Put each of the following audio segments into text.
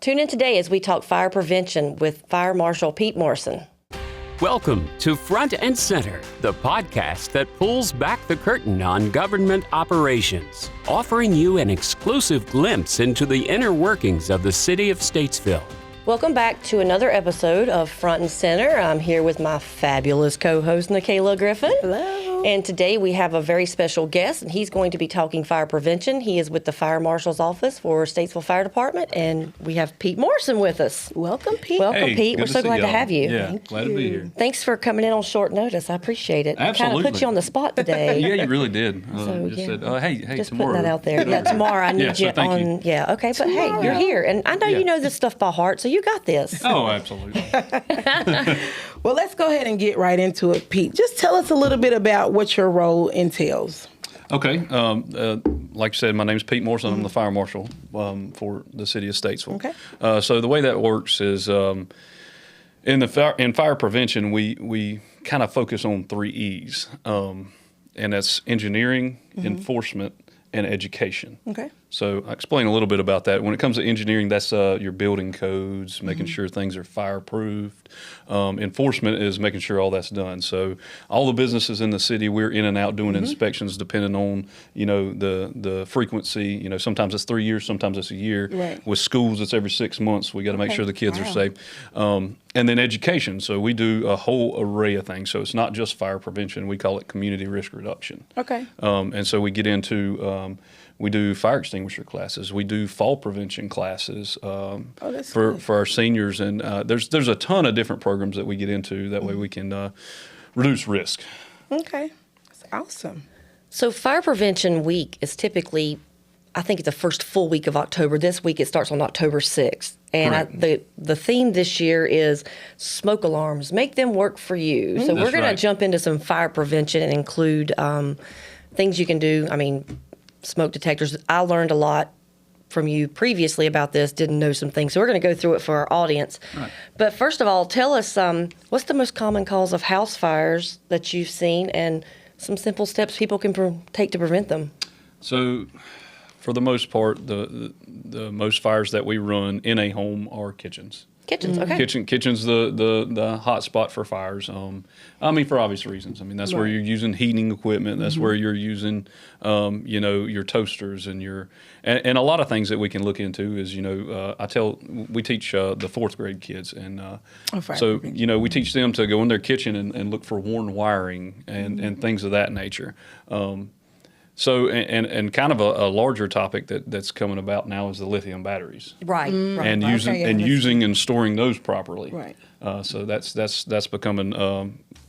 Tune in today as we talk fire prevention with Fire Marshal Pete Morrison. Welcome to Front and Center, the podcast that pulls back the curtain on government operations, offering you an exclusive glimpse into the inner workings of the city of Statesville. Welcome back to another episode of Front and Center. I'm here with my fabulous co-host, Nikayla Griffin. Hello. And today we have a very special guest, and he's going to be talking fire prevention. He is with the Fire Marshal's Office for Statesville Fire Department, and we have Pete Morrison with us. Welcome, Pete. Welcome, Hey, Pete. We're so glad to have you. Yeah, Thank glad to be here. Thanks for coming in on short notice. I appreciate it. Absolutely. Kind of put you on the spot today. Yeah, you really did. So, just yeah. said, hey, Just tomorrow. putting that out there. Yeah, tomorrow I need Yeah, so you thank on. you. Yeah, okay. But hey, you're here, and I know Yeah. you know this stuff by heart, so you got this. Oh, absolutely. Well, let's go ahead and get right into it, Pete. Just tell us a little bit about what your role entails. Okay. Like you said, my name's Pete Morrison. I'm the fire marshal for the city of Statesville. Okay. So the way that works is in fire prevention, we kind of focus on 3 E's, and that's engineering, enforcement, and education. Okay. So I'll explain a little bit about that. When it comes to engineering, that's your building codes, making sure things are fireproofed. Enforcement is making sure all that's done. So all the businesses in the city, we're in and out doing inspections depending on, the frequency. Sometimes it's 3 years, sometimes it's a year. Right. With schools, it's every 6 months. We got to make sure the kids are safe. And then education. So we do a whole array of things. So it's not just fire prevention. We call it community risk reduction. Okay. And so we get into, we do fire extinguisher classes. We do fall prevention classes that's for good. our seniors. And there's a ton of different programs that we get into. That way we can reduce risk. Okay. That's awesome. So Fire Prevention Week is typically, I think, the first full week of October. This week it starts on October 6th. And the theme this year is smoke alarms. Make them work for you. So we're That's going right. to jump into some fire prevention and include things you can do. I mean, smoke detectors. I learned a lot from you previously about this, didn't know some things. So we're going to go through it for our audience. Right. But first of all, tell us what's the most common cause of house fires that you've seen and some simple steps people can take to prevent them. So for the most part, the most fires that we run in a home are kitchens. Kitchens, okay. Kitchen's the hot spot for fires. For obvious reasons. That's where you're using heating equipment. That's where you're using, your toasters and and a lot of things that we can look into is, we teach the 4th grade kids, and so we teach them to go in their kitchen and look for worn wiring and things of that nature. So, and kind of a larger topic that's coming about now is the lithium batteries, Right. and right. using and storing those properly. Right. So that's becoming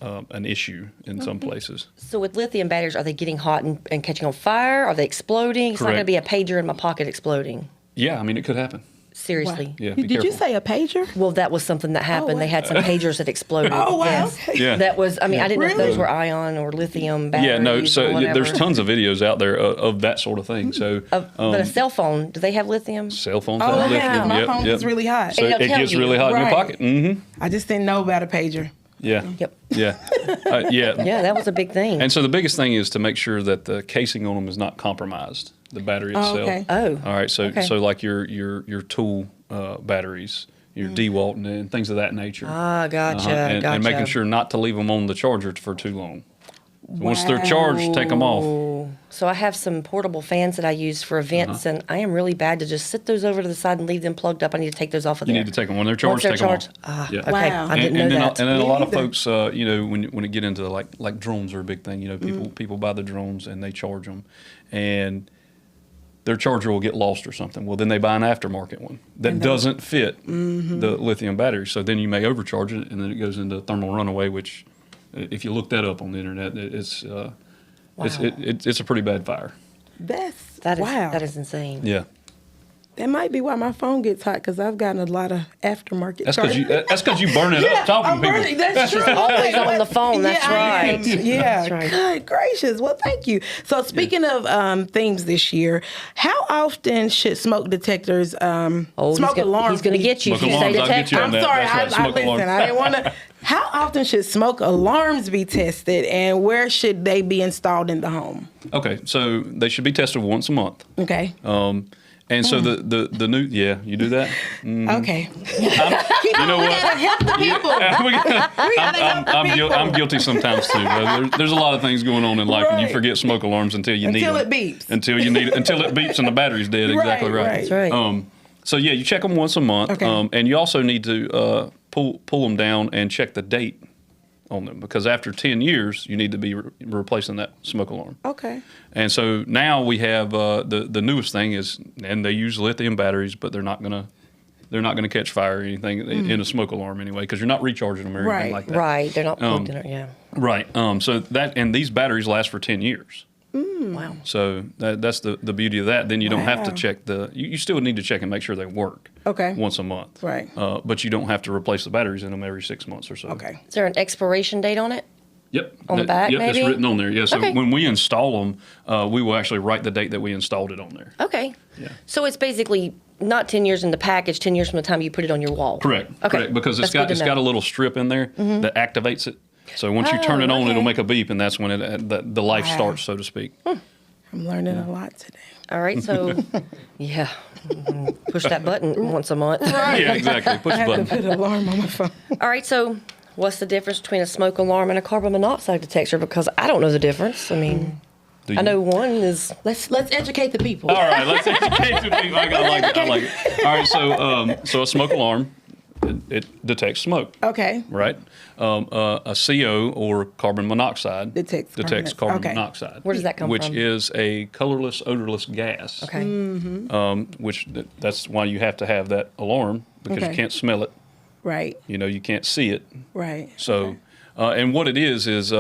an issue in some places. So with lithium batteries, are they getting hot and catching on fire? Are they exploding? It's not going to Correct. be a pager in my pocket exploding. Yeah, it could happen. Seriously. Yeah, be Did you careful. say a pager? Well, that was something that happened. wow. They had some pagers that exploded. Oh, wow. Yes. Okay. Yeah. That was, I didn't know if those Really? were ion or lithium batteries. Yeah, no. or So whatever. there's tons of videos out there of that sort of thing. So But a cell phone, do they have lithium? cell phones Oh, have yeah. lithium. My Yep, phone yep. is really hot. So And it'll it tell gets you. really hot in your Right. pocket. Mm-hmm. I just didn't know about a pager. Yeah. Yep. Yeah. Yeah. Yeah, that was a big thing. And so the biggest thing is to make sure that the casing on them is not compromised. The battery Oh, itself. okay. Oh. All right. So Okay. so like your tool batteries, your DeWalt and things of that nature. Ah, gotcha, And making sure not to leave them on the charger for too long. So once they're charged, take them off. So I have some portable fans that I use for events, and I am really bad to just sit those over to the side and leave them plugged up. I need to take those off of You there. need to take them when they're Once charged. they're Take them charged. off. Ah, Yeah. okay. Wow. I didn't know and then, that. And then a Me lot of neither. folks, when it get into like drones are a big thing. People buy the drones and they charge them, and their charger will get lost or something. Well, then they buy an aftermarket one that doesn't fit the lithium battery. So then you may overcharge it, and then it goes into thermal runaway, which, if you look that up on the internet, it's a pretty bad fire. Wow. That is insane. Yeah. That might be why my phone gets hot, because I've gotten a lot of aftermarket. That's because you burn it Yeah, up talking I'm to people. burning. That's true. Always on the phone. That's Yeah, I am. right. Yeah. That's right. Good gracious. Well, thank you. So speaking of themes this year, how often should smoke detectors, smoke alarms? He's going to get you if Smoke you say alarms, I'll get detect. you on I'm that. sorry. That's right, I smoke listen. alarm. I didn't want to. How often should smoke alarms be tested, and where should they be installed in the home? Okay, so they should be tested once a month. Okay. And so the new, you do that? Okay. You know what? Help the people. I'm guilty sometimes too. There's a lot of things going on in life, and you Right. forget smoke alarms until you need them. Until it beeps. Until you need it. Until it beeps and the battery's dead. Exactly right. That's right. So yeah, you check them once a month, Okay. and you also need to pull them down and check the date on them, because after 10 years, you need to be replacing that smoke alarm. Okay. And so now we have the newest thing is, and they use lithium batteries, but they're not gonna catch fire or anything in a smoke alarm anyway, because you're not recharging them or anything Right. like that. Right. They're not plugged in it. Yeah. Right. So that, and these batteries last for 10 years. Wow. So that's the beauty of that. Then you don't have to Wow. check you still need to check and make sure they work. Okay. Once a month. Right. But you don't have to replace the batteries in them every 6 months or so. Okay. Is there an expiration date on it? Yep. On the back, Yep, maybe? it's written on there. Yeah. So Okay. when we install them, we will actually write the date that we installed it on there. Okay. Yeah. So it's basically not 10 years in the package, 10 years from the time you put it on your wall. Correct. Okay. Correct. Because That's good to it's know. got a little strip in there that activates it. So once you turn it on, okay. it'll make a beep, and that's when the life Wow. starts, so to speak. I'm learning a lot today. All right. So, yeah. Push that button once a month. Yeah, exactly. Push I the have button. to put an alarm on my phone. All right. So, what's the difference between a smoke alarm and a carbon monoxide detector? Because I don't know the difference. I mean, Do you? I know one is. Let's educate the people. All right, let's educate the people. I like it. I like it. All right, so a smoke alarm, it detects smoke, Okay. right? A CO or carbon monoxide Detects carbon carbon. Okay. monoxide. Where does that come which from? is a colorless, odorless gas. Okay. That's why you have to have that alarm, because Okay. you can't smell it. Right. You can't see it. Right. So, and what it is it's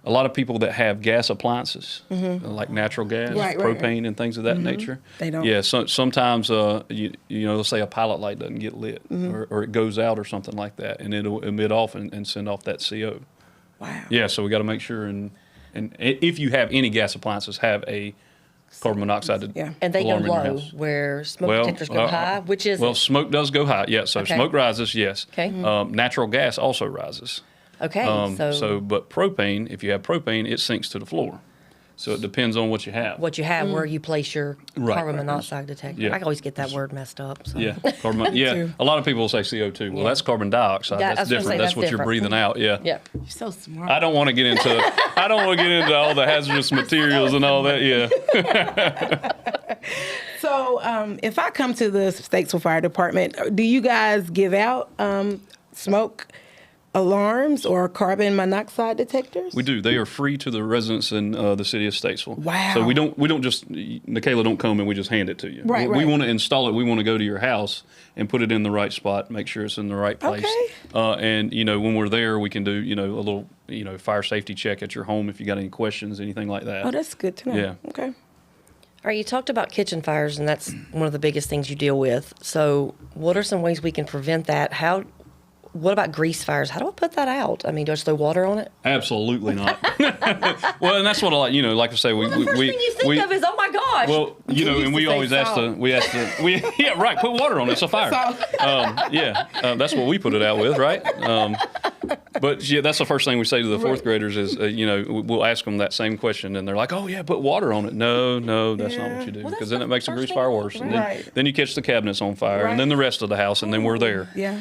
a lot of people that have gas appliances, like natural gas, Right, right, propane, and things of that nature. They don't. Yeah, sometimes let's say a pilot light doesn't get lit, or it goes out or something like that, and it'll emit off and send off that CO. Wow. Yeah, so we got to make sure and if you have any gas appliances, have a carbon monoxide Yeah. And they go alarm in your low, house. where smoke detectors go high, which is Well, smoke does go high. Yeah, so Okay. smoke rises. Yes. Okay. Natural gas also rises. okay. But propane, if you have propane, it sinks to the floor. So it depends on what you have. what you have, where you place your Right. carbon monoxide detector. Yeah. I always get that word messed up. So. Yeah, yeah. too. A lot of people will say CO2. Well, Yeah. that's carbon dioxide. Yeah, I That's was gonna different. say That's that's what you're different. breathing out. Yeah. Yeah. You're so smart. I don't want to get into all the hazardous materials and all that. Yeah. So, if I come to the Statesville Fire Department, do you guys give out smoke alarms or carbon monoxide detectors? We do. They are free to the residents in the city of Statesville. Wow. So we don't just, Michaela don't come and we just hand it to you. Right, We right. want to install it. We want to go to your house and put it in the right spot, make sure it's in the right place. Okay. And when we're there, we can do, a little, fire safety check at your home if you got any questions, anything like that. Oh, that's good to know. Yeah. Okay. All right, you talked about kitchen fires, and that's one of the biggest things you deal with. So, what are some ways we can prevent that? What about grease fires? How do I put that out? I mean, do I just throw water on it? Absolutely not. Well, and that's what I like. Like I say, we The first thing you think of is, oh my gosh. well, and we to say always salt. yeah, right. Put water on it. It's a fire. That's what we put it out with, right? But yeah, that's the first thing we say to the fourth graders is, we'll ask them that same question, and they're like, "Oh yeah, put water on it." No, that's not what you do, Well, because that's then the it makes the first grease thing fire to worse, think and about. Right. then you catch the cabinets on fire, Right. and then the rest of the house, and then we're there. Yeah.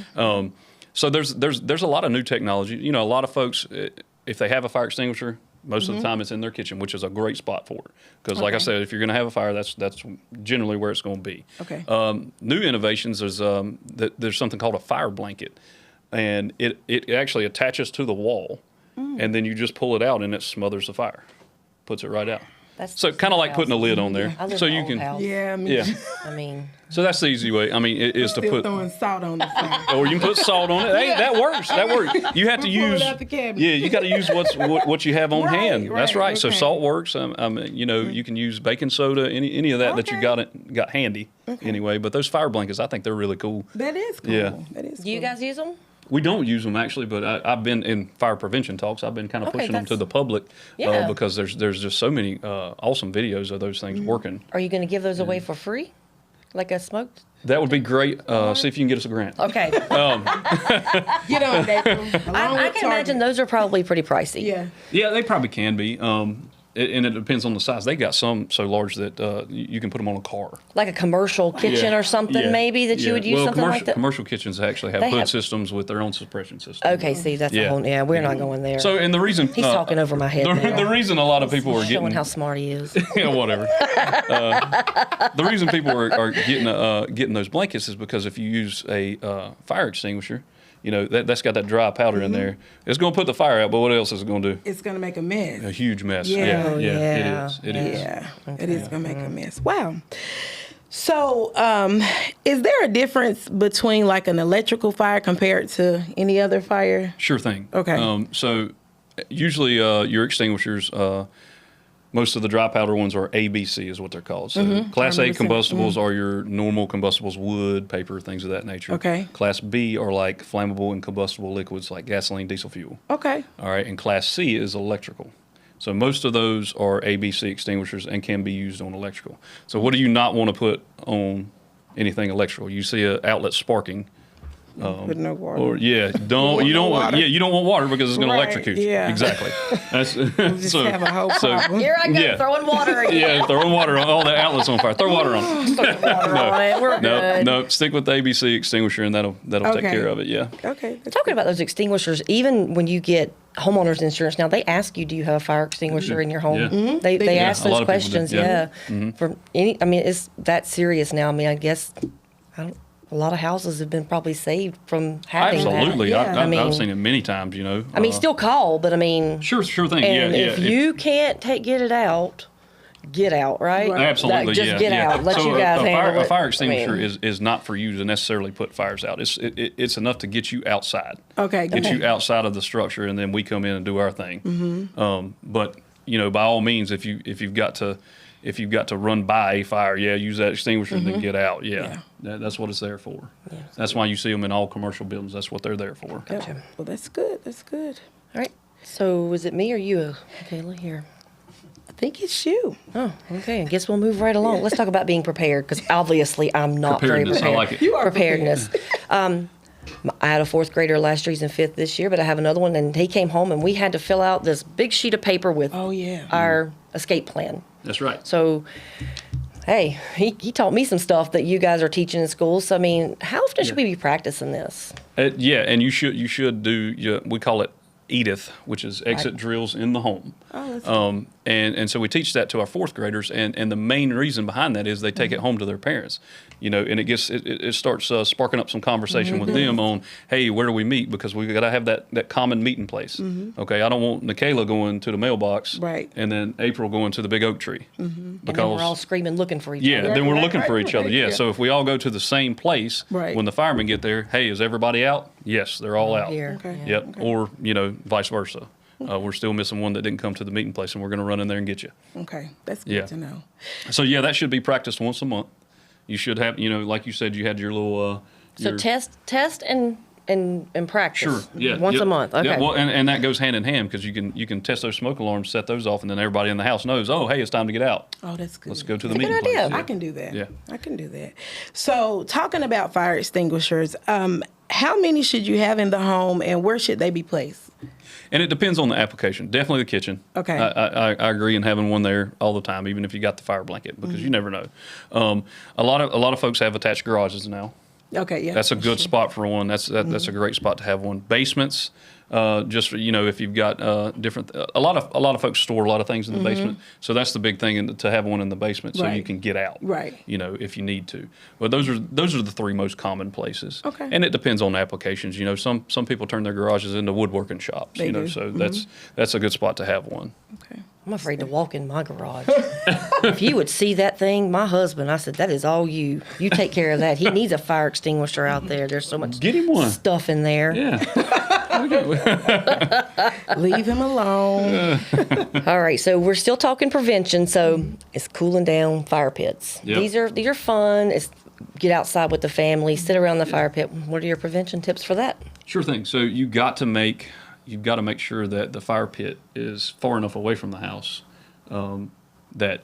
So there's a lot of new technology. A lot of folks, if they have a fire extinguisher, most of the time it's in their kitchen, which is a great spot for it. Because like I Okay. said, if you're going to have a fire, that's generally where it's going to be. Okay. New innovations is there's something called a fire blanket, and it actually attaches to the wall, and then you just pull it out and it smothers the fire, puts it right out. That's So kind of like putting a lid on there, I live so in an you old can. house. Yeah. Me Yeah. I mean, So that's the easy way. I mean, is to Still put. throwing salt on the fire. Or you can put salt on it. Hey, that works. That works. You have to Pull it use. out the cabinet. Yeah, you got to use what you have on Right, hand. That's right, right. So okay. salt works. You can use baking soda, any of that you Okay. got handy anyway. But those fire blankets, I think they're really cool. That is cool. Yeah. That is do you cool. guys use them? We don't use them actually, but I've been in fire prevention talks. I've been kind of Okay, pushing them to that's- the public Yeah. because there's just so many awesome videos of those things working. Are you going to give those away for free? Like a smoked? That would be great. See if you can get us a grant. Okay. Get on that. I can imagine those are probably pretty pricey. Yeah. Yeah, they probably can be. and it depends on the size. They got some so large that you can put them on a car. Like a commercial kitchen or something, maybe that you would use something like that. Commercial kitchens actually have hood systems with their own suppression system. Okay, see, that's a whole. Yeah, we're not going there. So, and the reason He's talking over my head. The reason a lot of people are showing getting how smart he is. whatever. The reason people are getting those blankets is because if you use a fire extinguisher, you know, that's got that dry powder in there. It's going to put the fire out, but what else is it going to do? It's going to make a mess. A huge mess. Yeah. It is. Yeah, it is going to make a mess. Wow. So, is there a difference between like an electrical fire compared to any other fire? Sure thing. Okay. So, usually your extinguishers, most of the dry powder ones are ABC is what they're called. So Class A combustibles are your normal combustibles, wood, paper, things of that nature. Okay. Class B are like flammable and combustible liquids like gasoline, diesel fuel. Okay. All right. And Class C is electrical. So most of those are ABC extinguishers and can be used on electrical. So what do you not want to put on anything electrical? You see an outlet sparking. With no water. Or you don't want water because it's going to electrocute you. Yeah. Exactly. That's, Just have a whole problem. Here I go, Yeah. throwing water again. yeah, throwing water on all the outlets on fire. Throw water on it. Water on it. We're good. No, stick with the ABC extinguisher and that'll take Okay. care of it. Yeah. Okay. Talking about those extinguishers, even when you get homeowners insurance now, they ask you, do you have a fire extinguisher in your home? Yeah. Mm-hmm. They ask A lot those of people do. questions. Yeah. For any, I mean, it's that serious now. I mean, I guess a lot of houses have been probably saved from having Absolutely. that. Yeah. I've seen it many times. You know. I mean, still call, but I mean, Sure thing. and yeah. if you can't get it out, get out, right? Absolutely, Like, just yeah. get yeah. out. Let so you guys handle it. A fire I extinguisher mean, is not for you to necessarily put fires out. It's enough to get you outside. Okay. Get you outside of the structure, and then we come in and do our thing. Mm-hmm. But you know, by all means, if you've got to run by a fire, use that extinguisher and then get out. That's what it's there for. Yeah. That's why you see them in all commercial buildings. That's what they're there for. Yeah. Well, that's good. That's good. All right. So is it me or you, Kayla, here? I think it's you. Oh, okay. I guess we'll move right along. Let's talk about being prepared, because obviously I'm not very Preparedness, prepared. I like it. You are Preparedness. I had a fourth grader last year. He's in fifth this year, but I have another one, and he came home, and we had to fill out this big sheet of paper with our escape plan. That's right. So, hey, he taught me some stuff that you guys are teaching in school. So, I mean, how often should we be practicing this? And you should do. We call it EDITH, which is exit drills in the home. Oh, that's cool. And so we teach that to our fourth graders, and the main reason behind that is they take it home to their parents, you know, and it starts sparking up some conversation with them on, hey, where do we meet? Because we got to have that common meeting place. Okay, I don't want Nikayla going to the mailbox, Right. and then April going to the big oak tree, because And then we're all screaming, looking for each other. then we're Right, looking for right, each other. right, Yeah. yeah. So if we all go to the same place, Right. when the firemen get there, hey, is everybody out? Yes, they're all out. Here. Okay. Yeah. Yep. Or, you know, vice versa. We're still missing one that didn't come to the meeting place, and we're going to run in there and get you. Okay. That's good Yeah. to know. So, that should be practiced once a month. You should have, you know, like you said, you had your little. So your, test and practice. Sure. Yeah. Once yep. a month. Okay. Yeah, well, and that goes hand in hand, because you can test those smoke alarms, set those off, and then everybody in the house knows, oh, hey, it's time to get out. Oh, that's good. Let's go to the That's a meeting good idea. place. I can do that. Yeah. I can do that. So, talking about fire extinguishers, how many should you have in the home, and where should they be placed? And it depends on the application. Definitely the kitchen. Okay. I agree in having one there all the time, even if you got the fire blanket, because you never know. A lot of folks have attached garages now. Okay, yeah. That's a good spot for one. That's a great spot to have one. Basements, just you know, if you've got different. A lot of folks store a lot of things in the basement, so that's the big thing, to have one in the basement so you Right. can get out. Right. You know, if you need to. But those are the three most common places. Okay. And it depends on applications. You know, some people turn their garages into woodworking shops. They you know, do. so that's a good spot to have one. Okay. I'm afraid to walk in my garage. If you would see that thing, my husband, I said, that is all you. You take care of that. He needs a fire extinguisher out there. There's so much Get him one. stuff in there. Yeah. Leave him alone. All right, so we're still talking prevention. So it's cooling down fire pits. Yep. These are fun. It's get outside with the family, sit around the fire pit. What are your prevention tips for that? Sure thing. So you've got to make sure that the fire pit is far enough away from the house that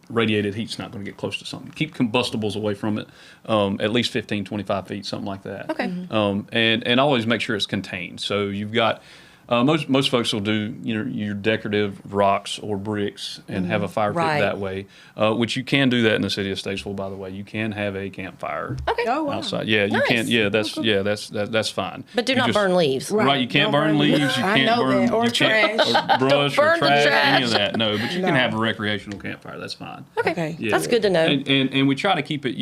radiated heat's not going to get close to something. Keep combustibles away from it, at least 15, 25 feet, something like that. Okay. And always make sure it's contained. So you've got Most folks will do your decorative rocks or bricks and have a fire pit Right. that way, which you can do that in the city of Statesville. By the way, you can have a campfire Oh, wow. outside. Yeah, you Nice. can. Yeah, that's fine. But do You not just- burn leaves. Right, you can't Don't burn leaves. You I can't know burn that. Or you can't- trash. or brush Don't or burn the trash, trash. any of that. No, but you can No. have a recreational campfire. That's fine. Okay. Yeah. That's good to know. And we try to keep it,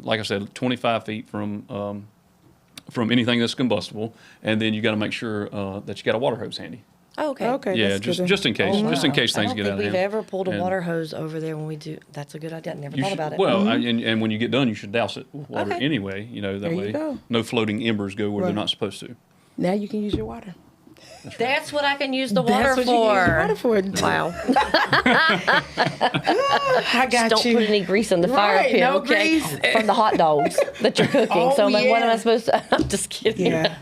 like I said, 25 feet from anything that's combustible, and then you got to make sure that you got a water hose handy. Oh, okay. Okay. Yeah, that's just good. just in case, Oh, just in wow. case I things don't get think out of we've hand. ever pulled a And water hose over there when we do. That's a good idea. I never you thought should- about it. Well, and when you get done, you should douse it with water Okay. anyway. That There you way go. no floating embers go where they're Right. not supposed to. Now you can use your water. That's what I can use the water That's what for. you use your water for. Wow. I got Don't you. put any grease in the fire Right, pit, no okay? grease. From the hot dogs that you're cooking. Oh, So I'm like, what am I yeah. supposed to? I'm just kidding. Yeah.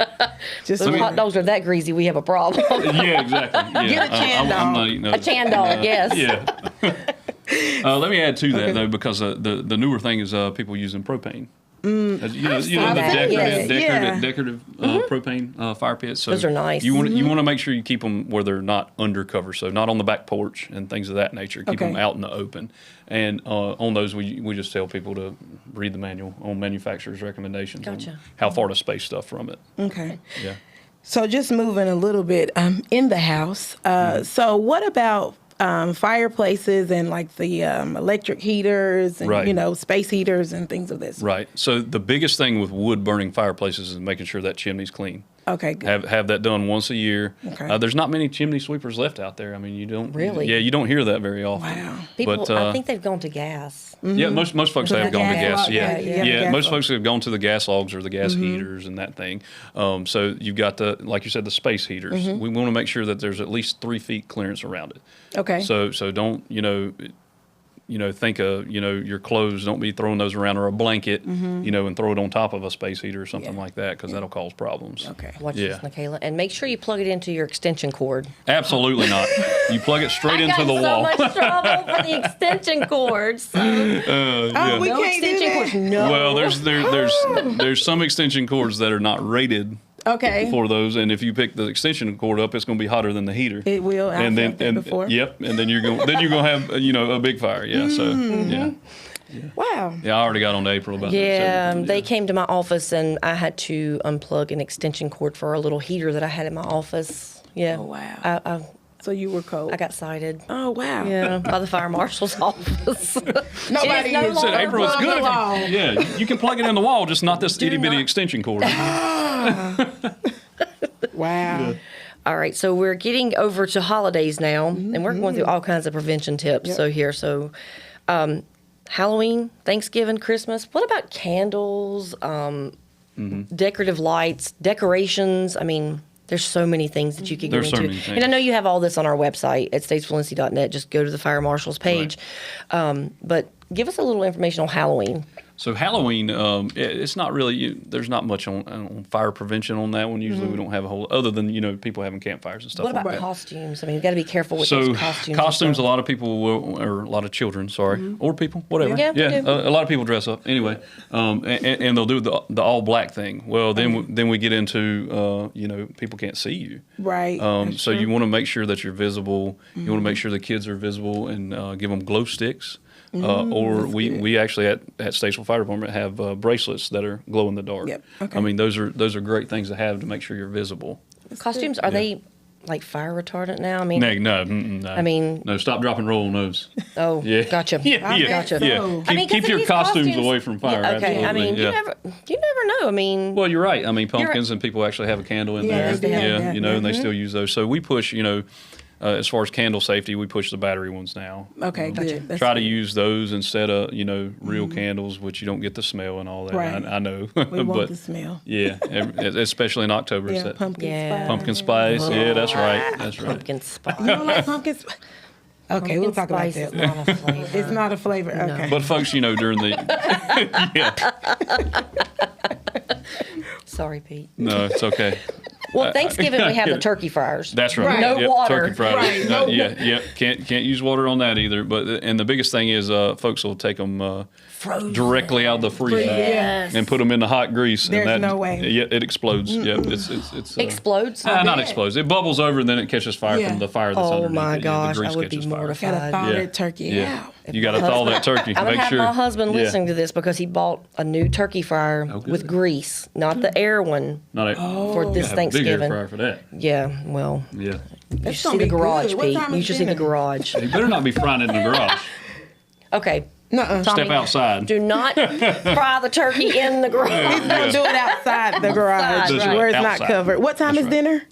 Just Those hot water. dogs are that greasy, we have a problem. Yeah, exactly. Yeah. Get a chan I'm dog. not eating A those. chan dog, yes. Yeah. Let me add to that though, because the newer thing is people using propane. You know the that, yes. decorative propane fire pits. So Those are nice. You want to make sure you keep them where they're not undercover, so not on the back porch and things of that nature. Keep them Okay. out in the open. And on those, we just tell people to read the manual on manufacturer's recommendations Gotcha. on how far to space stuff from it. Okay. Yeah. So just moving a little bit in the house. So what about fireplaces and like the electric heaters and Right. space heaters and things of this? Right. So the biggest thing with wood burning fireplaces is making sure that chimney's clean. Okay. Good. Have that done once a year. Okay. There's not many chimney sweepers left out there. I mean, you don't Really? Yeah, you don't hear that very often. Wow. People, But I think they've gone to gas. yeah, most folks have The gone to gas gas. log, Yeah, yeah, yeah. gas Most log. folks have gone to the gas logs or the gas heaters and that thing. So you've got like you said, the space heaters. We want to make sure that there's at least 3 feet clearance around it. Okay. So don't think of your clothes. Don't be throwing those around or a blanket, and throw it on top of a space heater or something like that because that'll cause problems. Okay. Watch Yeah. this, Michaela. And make sure you plug it into your extension cord. Absolutely not. You plug it straight into the wall. I got so much trouble for the extension cords. So Oh, we no can't do extension that. cords. No. Well, there's some extension cords that are not rated Okay. for those, and if you pick the extension cord up, it's going to be hotter than the heater. It will. I've and felt that before. Yep, and then you're going to have a big fire. Yeah, so yeah, Wow. I already got on to April about Yeah, that. they came to my office and I had to unplug an extension cord for a little heater that I had in my office. Yeah. Oh, wow. So you were cold. I got cited. Oh, wow. Yeah, by the fire marshal's office. Nobody no used Said longer April is plug good. the wall. Yeah, you can plug it in the wall, just not this itty bitty not- extension cord. Wow. All right, so we're getting over to holidays now, and we're going through all kinds of prevention tips. So Halloween, Thanksgiving, Christmas. What about candles, decorative lights, decorations? I mean, there's so many things that you could There's get so into. many And I know things. you have all this on our website at statesvillenc.net. Just go to the Fire Marshal's page. But give us a little information on Halloween. So Halloween, it's not really. There's not much on fire prevention on that one. Usually, we don't have a whole other than people having campfires and stuff. What like about that. costumes? I mean, you've got to be careful with So those costumes. costumes, a lot of people will, or a lot of children, sorry, or people, whatever. Yeah, they do. A lot of people dress up anyway, and they'll do the all black thing. Well, then we get into people can't see you, Right. That's so true. you want to make sure that you're visible. You want to make sure the kids are visible and give them glow sticks. Or we actually at Statesville Fire Department have bracelets that are glow in the dark. Yep, okay. I mean those are great things to have to make sure you're visible. Costumes, are they like fire retardant now? I mean, No. I mean- no. Stop, drop, and roll on those. oh, Yeah. gotcha. Yeah, yeah, Gotcha. yeah. So- Keep, I mean, 'cause keep your these costumes away from fire. Yeah, okay, I Absolutely. mean, yeah. you never know. I mean, Well, you're right. I mean, pumpkins and people actually have a candle in Yeah, there. they do have that, and yeah. they still use those. So we push, as far as candle safety, we push the battery ones now. Okay, good. That's Try to good. use those instead of, real candles, which you don't get the smell and all that. Right. I know. We want but the smell. yeah, especially in October. it's Yeah, that pumpkin Yeah. spice. pumpkin spice. Yeah, that's right. That's right. pumpkin spice. You don't like pumpkin spice? Okay, we'll talk about Pumpkin that. spice is not a flavor. It's not a flavor. Okay. But folks, during the Sorry, Pete. no, it's okay. Well, Thanksgiving we have the turkey fryers. That's right. Right. No Yep, water. Turkey fryers. Right. No Yeah. Can't use water on that either. But and the biggest thing is folks will take them Frozen. directly out of the freezer Yes. and put them in the hot grease. There's and that, no way. Yeah, it explodes. Yep. It's Explodes. not bet. explodes. It bubbles over and then it catches fire Yeah. from the fire that's Oh underneath. my it. gosh, the grease I would be catches fire. mortified. Gotta thaw Yeah. that turkey Yeah. out. You got to thaw that turkey. I'm gonna Make have sure. my husband Yeah. listening to this because he bought a new turkey fryer good. with grease, not the air one Not a, for this have a big air Thanksgiving. fryer for that. Yeah, well, Yeah. you should gonna see the be garage, good. What Pete. time You is should see the dinner? garage. You better not be frying it in the garage. Okay. Nuh-uh. Tommy, Step outside. Do not fry the turkey in the garage. Don't do it outside the garage That's right. where it's Outside. not covered. What time That's is right. dinner?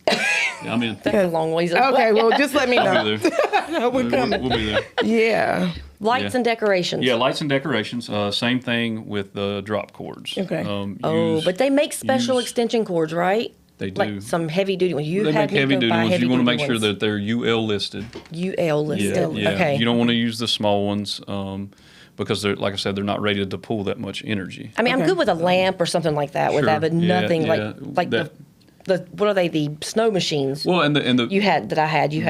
Yeah, I'm in. That's a long ways away. Okay, well, just let me know. I'll be there. No, we're coming. We'll be there. Yeah. Lights Yeah. and decorations. Yeah, lights and decorations. Same thing with the drop cords. Okay. But they make special use- extension cords, right? They Like do. some heavy duty ones. You They had make me heavy go duty buy ones. heavy You want to duty make sure ones. that they're UL listed. UL listed. Yeah. Okay. You don't want to use the small ones because they're, like I said, they're not rated to pull that much energy. I mean, I'm Okay. good with a lamp or something like that with Sure. that, but Yeah, nothing yeah. like That- the what are they? The snow machines. Well, and the You had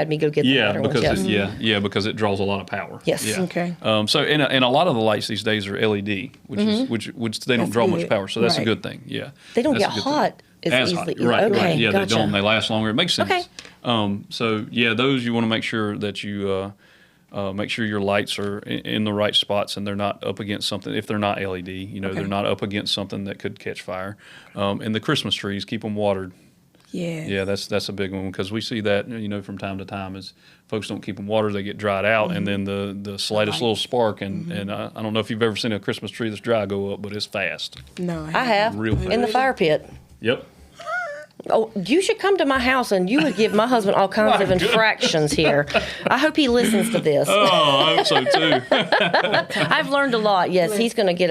me go get the yeah, better because ones. Yes. because it draws a lot of power. Yes. Yeah. Okay. So and a lot of the lights these days are LED, which is which they don't That's draw much good. power, so that's a Right. good thing. Yeah. They don't That's get a good thing. hot as hot. easily. Right. Okay, Right. Yeah, gotcha. they don't. They last longer. It makes sense. Okay. So yeah, those you want to make sure that you. Make sure your lights are in the right spots and they're not up against something. If they're not LED, they're not up against something that could catch fire. And the Christmas trees, keep them watered. Yeah. Yeah, that's a big one because we see that from time to time as folks don't keep them watered, they get dried out, and then the slightest little spark and I don't know if you've ever seen a Christmas tree that's dry go up, but it's fast. No, I have Real fast. in the fire pit. Yep. Oh, you should come to my house and you would give my husband all kinds of infractions here. I hope he listens to this. Oh, I hope so too. I've learned a lot. Yes, he's going to get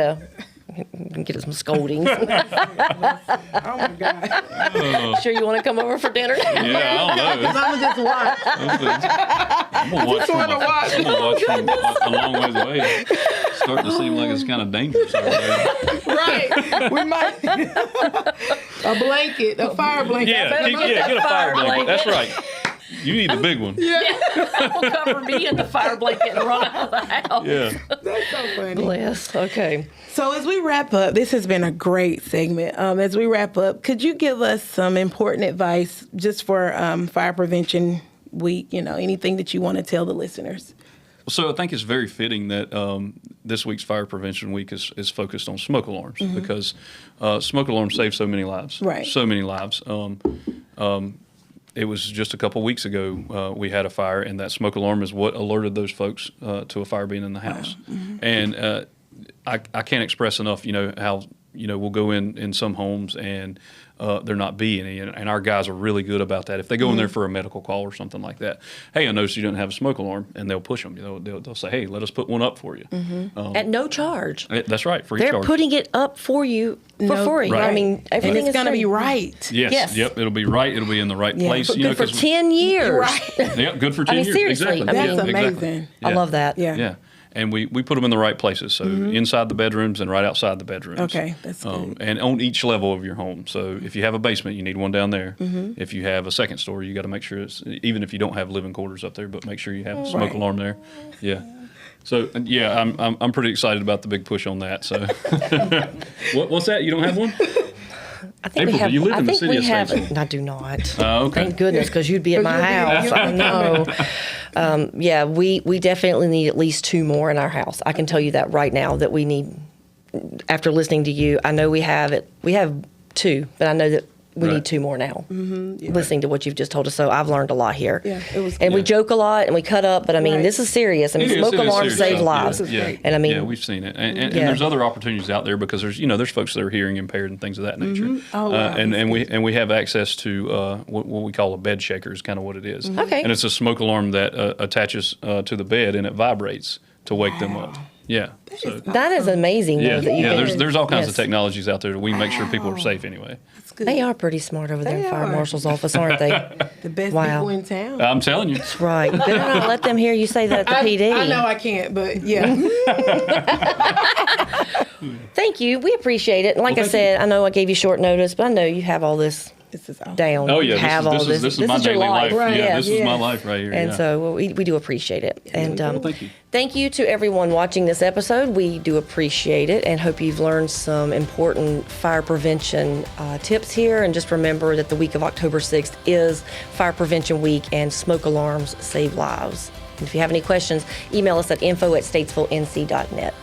some scoldings. Oh my God. Sure, you want to come over for dinner? Yeah, I don't know. I'm gonna just watch. I'm gonna watch from wanna watch. I'm gonna watch from a long ways away. It's starting to seem like it's kind of dangerous over there. Right. We might. A blanket, a fire blanket. Get a fire blanket. That's right. You need the big one. Will cover me in the fire blanket and run out of the house. Yeah. That's so funny. Bless. Okay. So as we wrap up, this has been a great segment. As we wrap up, could you give us some important advice just for Fire Prevention Week? Anything that you want to tell the listeners? So I think it's very fitting that this week's Fire Prevention Week is focused on smoke alarms because smoke alarms save so many lives. Right. So many lives. It was just a couple weeks ago we had a fire, and that smoke alarm is what alerted those folks to a fire being in the house. And I can't express enough, how we'll go in some homes and there not be any, and our guys are really good about that. If they go in there for a medical call or something like that, hey, I noticed you didn't have a smoke alarm, and they'll push them. They'll say, hey, let us put one up for you. At no charge. That's right, free They're charge. putting it up for you for free. Right. I mean, everything And it's is going to free. be right. Yes. Yes. Yep. It'll be right. It'll be in the right place. Good for 10 years. Right. Yep. Good for 10 mean, years. seriously, Exactly. I mean- That's Yeah, exactly. amazing. I love that. Yeah. Yeah. And we put them in the right places. So inside the bedrooms and right outside the bedrooms. Okay, that's good. And on each level of your home. So if you have a basement, you need one down there. If you have a second story, you got to make sure it's, even if you don't have living quarters up there, but make sure you have a smoke Right. alarm there. Yeah. So yeah, I'm pretty excited about the big push on that. So what's that? You don't have one? I think April, we have. do you live I in the think city we of have. Statesville? I do not. Oh, okay. Thank goodness, because you'd be at my You'd be- house. you'd I be know. Yeah, we definitely need at least 2 more in our house. I can tell you that right now that we need. After listening to you, I know we have it. We have 2, but I know that we Right. need 2 more now. Listening to what you've just told us, so I've learned a lot here. Yeah, it was And we good. joke a lot and we cut up, but I mean, Right. this is serious. I mean, It is- smoke it is alarms serious save stuff. lives. Yeah. And I mean, yeah, we've seen it, and Yeah. there's other opportunities out there because there's folks that are hearing impaired and things of that nature. Oh, wow. And we have access to what we call a bed shaker is kind of what it is. Okay. And it's a smoke alarm that attaches to the bed and it vibrates to wake them up. Yeah. So, that is amazing. yeah, though, that you yeah. can- There's all kinds of yes. technologies out there that we make sure people are safe anyway. That's good. They are pretty smart over there in They Fire are. Marshal's office, aren't they? The best Wow. people in town. I'm telling you. Right. Better not let them hear you say that at the PD. I know I can't, but yeah. Thank you. We appreciate it. And like Well, I thank said, I know I gave you short notice, but I know you have all this This is awesome. down. Oh yeah, have all this is my your daily life. Right. Yeah, Yeah, this is my yes. life right here. And yeah. so we do appreciate it. And Well, thank you. thank you to everyone watching this episode. We do appreciate it and hope you've learned some important fire prevention tips here. And just remember that the week of October 6th is Fire Prevention Week, and smoke alarms save lives. And if you have any questions, email us at info@statesvillenc.net.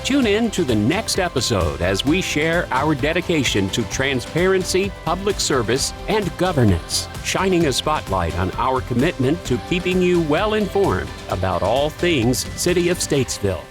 Tune in to the next episode as we share our dedication to transparency, public service, and governance, shining a spotlight on our commitment to keeping you well informed about all things City of Statesville.